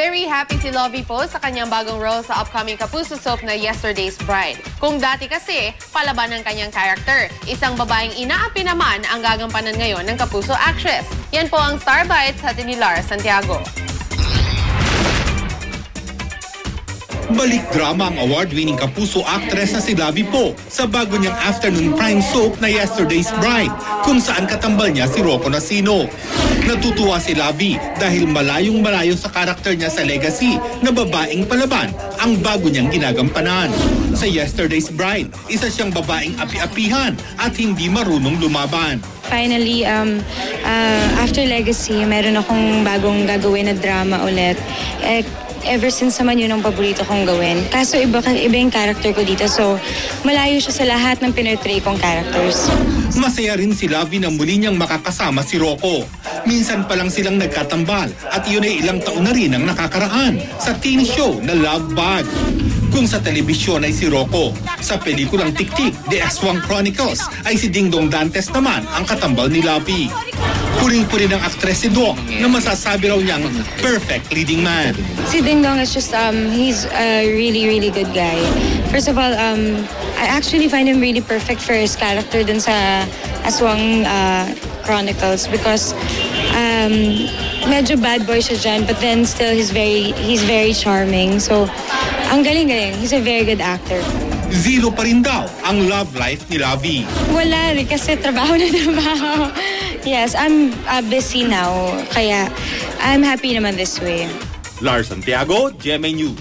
Very happy si Lovie po sa kanyang bagong role sa upcoming Kapuso soap na Yesterday's Bride. Kung dati kasi, palaban ng kanyang character. Isang babaeng inaapi naman ang gagampanan ngayon ng Kapuso actress. Yan po ang Star Bites sa ni Lar Santiago. Balik drama ang award-winning Kapuso actress na si Lovie Po sa bago niyang afternoon prime soap na Yesterday's Bride, kung saan katambal niya si Rocco Nacino. Natutuwa si Lovie dahil malayong-malayo sa karakter niya sa legacy na babaeng palaban ang bago niyang ginagampanan. Sa Yesterday's Bride, isa siyang babaeng api-apihan at hindi marunong lumaban. Finally, after Legacy, meron akong bagong gagawin na drama ulit. Ever since naman yun ang paborito kong gawin. Kaso iba yung character ko dito, so malayo siya sa lahat ng pinortray kong characters. Masaya rin si Lovie na muli niyang makakasama si Rocco. Minsan pa lang silang nagkatambal at yun ay ilang taon na rin ang nakakaraan sa teen show na Love Bug. Kung sa telebisyon ay si Rocco, sa pelikulang Tik-Tik, The Aswang Chronicles ay si Dingdong Dantes naman ang katambal ni Lovie. Puring-puri ng aktres si Dong na masasabi raw niyang perfect leading man. Si Dingdong is just, he's a really, really good guy. First of all, I actually find him really perfect for his character dun sa Aswang Chronicles because medyo bad boy siya dyan, but then still he's very charming. So, ang galing-galing. He's a very good actor. Zero pa rin daw ang love life ni Lovie. Wala rin kasi trabaho na trabaho. Yes, I'm busy now. Kaya I'm happy naman this way. Lar Santiago, GMA News.